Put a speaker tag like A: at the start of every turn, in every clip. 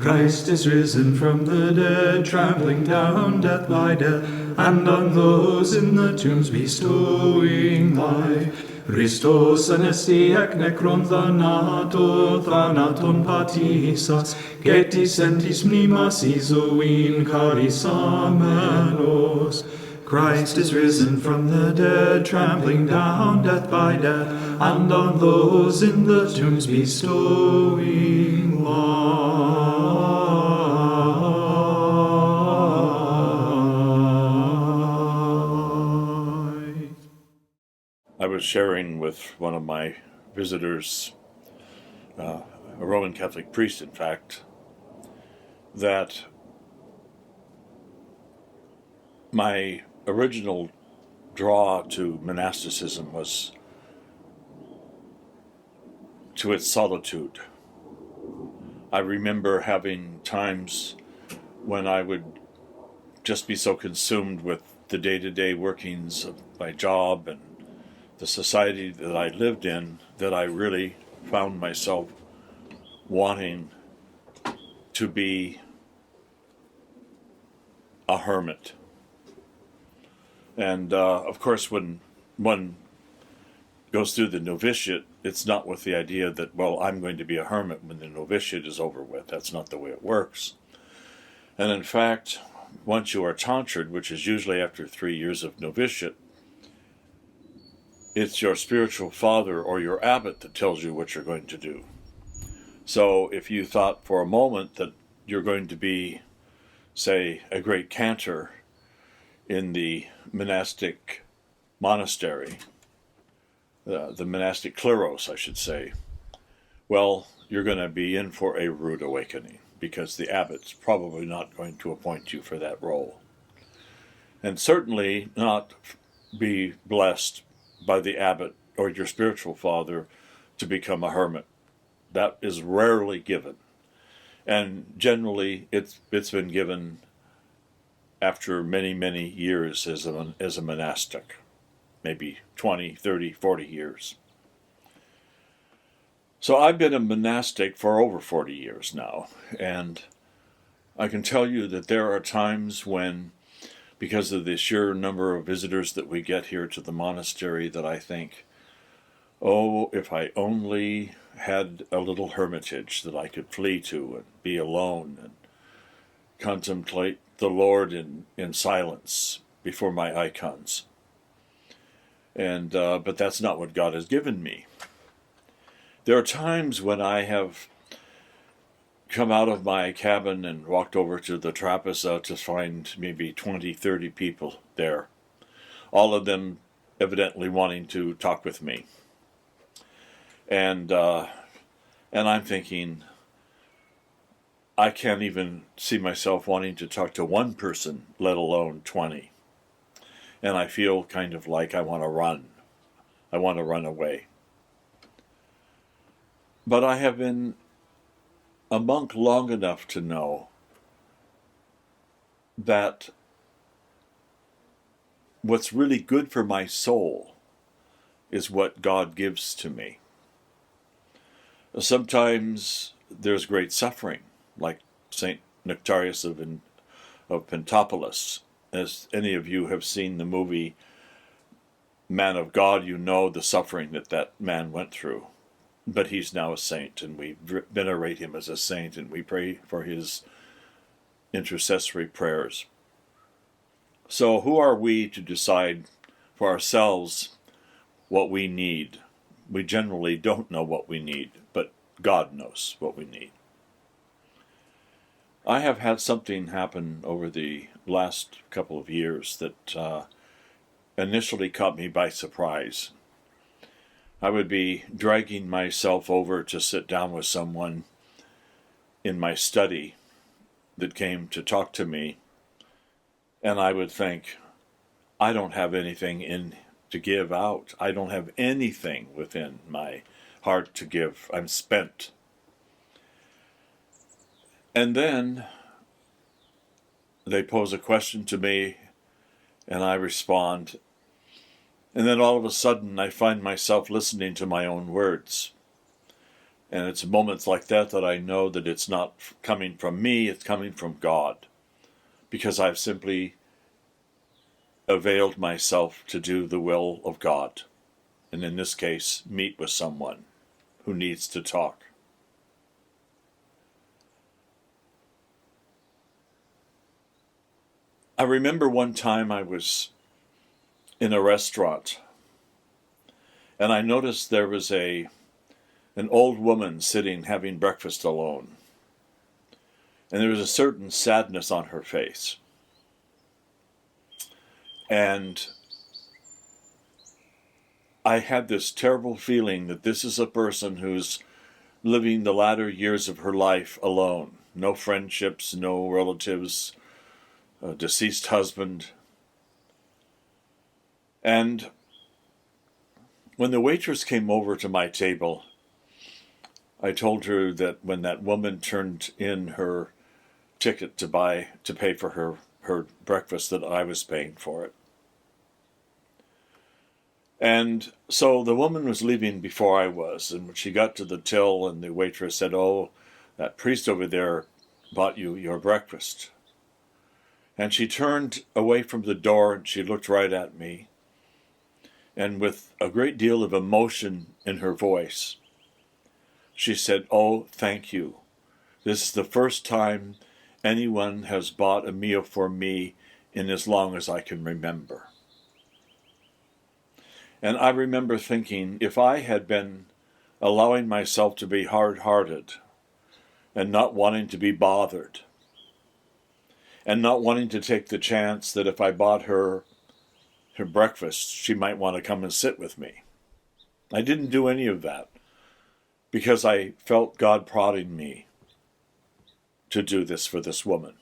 A: Christ is risen from the dead, trampling down death by death, and on those in the tombs bestowing life. Christos anesti ec necron thanato, thanaton patisas, getis sentis mnimas isoin charis amenos. Christ is risen from the dead, trampling down death by death, and on those in the tombs bestowing life.
B: I was sharing with one of my visitors, a Roman Catholic priest, in fact, that my original draw to monasticism was to its solitude. I remember having times when I would just be so consumed with the day-to-day workings of my job and the society that I lived in that I really found myself wanting to be a hermit. And of course, when one goes through the novitiate, it's not with the idea that, well, I'm going to be a hermit when the novitiate is over with. That's not the way it works. And in fact, once you are tantred, which is usually after 3 years of novitiate, it's your spiritual father or your abbot that tells you what you're going to do. So if you thought for a moment that you're going to be, say, a great cantor in the monastic monastery, the monastic kleros, I should say, well, you're going to be in for a rude awakening, because the abbot's probably not going to appoint you for that role. And certainly not be blessed by the abbot or your spiritual father to become a hermit. That is rarely given. And generally it's been given after many, many years as a monastic, maybe 20, 30, 40 years. So I've been a monastic for over 40 years now, and I can tell you that there are times when, because of the sheer number of visitors that we get here to the monastery, that I think, oh, if I only had a little hermitage that I could flee to and be alone and contemplate the Lord in silence before my icons. And but that's not what God has given me. There are times when I have come out of my cabin and walked over to the trapeza to find maybe 20, 30 people there, all of them evidently wanting to talk with me. And I'm thinking, I can't even see myself wanting to talk to one person, let alone 20. And I feel kind of like I want to run. I want to run away. But I have been a monk long enough to know that what's really good for my soul is what God gives to me. Sometimes there's great suffering, like St. Nectarius of Pentapolis. As any of you have seen the movie Man of God, you know the suffering that man went through. But he's now a saint, and we venerate him as a saint, and we pray for his intercessory prayers. So who are we to decide for ourselves what we need? We generally don't know what we need, but God knows what we need. I have had something happen over the last couple of years that initially caught me by surprise. I would be dragging myself over to sit down with someone in my study that came to talk to me, and I would think, I don't have anything to give out. I don't have anything within my heart to give. I'm spent. And then they pose a question to me, and I respond. And then all of a sudden I find myself listening to my own words. And it's moments like that that I know that it's not coming from me, it's coming from God, because I've simply availed myself to do the will of God, and in this case, meet with someone who needs to talk. I remember one time I was in a restaurant, and I noticed there was an old woman sitting having breakfast alone, and there was a certain sadness on her face. And I had this terrible feeling that this is a person who's living the latter years of her life alone. No friendships, no relatives, a deceased husband. And when the waitress came over to my table, I told her that when that woman turned in her ticket to pay for her breakfast, that I was paying for it. And so the woman was leaving before I was, and when she got to the till, and the waitress said, "Oh, that priest over there bought you your breakfast." And she turned away from the door and she looked right at me, and with a great deal of emotion in her voice, she said, "Oh, thank you. This is the first time anyone has bought a meal for me in as long as I can remember." And I remember thinking, if I had been allowing myself to be hard-hearted and not wanting to be bothered and not wanting to take the chance that if I bought her breakfast, she might want to come and sit with me. I didn't do any of that because I felt God prodding me to do this for this woman.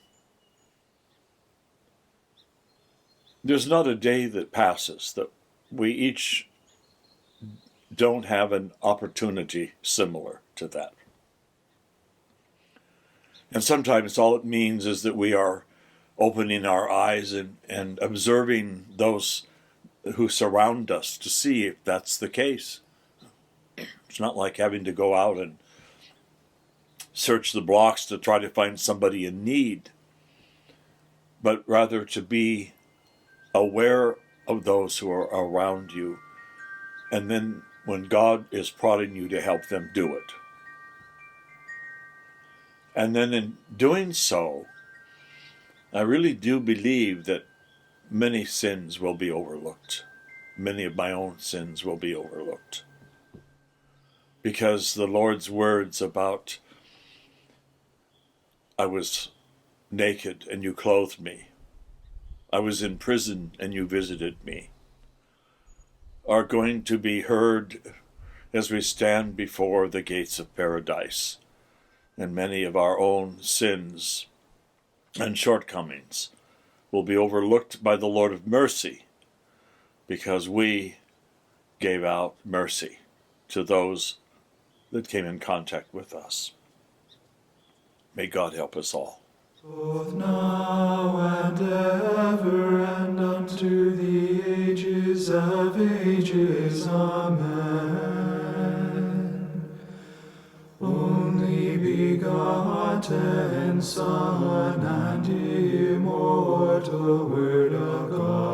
B: There's not a day that passes that we each don't have an opportunity similar to that. And sometimes all it means is that we are opening our eyes and observing those who surround us to see if that's the case. It's not like having to go out and search the blocks to try to find somebody in need, but rather to be aware of those who are around you, and then when God is prodding you to help them, do it. And then in doing so, I really do believe that many sins will be overlooked. Many of my own sins will be overlooked. Because the Lord's words about, "I was naked and you clothed me. I was in prison and you visited me," are going to be heard as we stand before the gates of paradise. And many of our own sins and shortcomings will be overlooked by the Lord of mercy, because we gave out mercy to those that came in contact with us. May God help us all.
A: Both now and ever, and unto the ages of ages. Amen. Only begotten Son and immortal Word of God,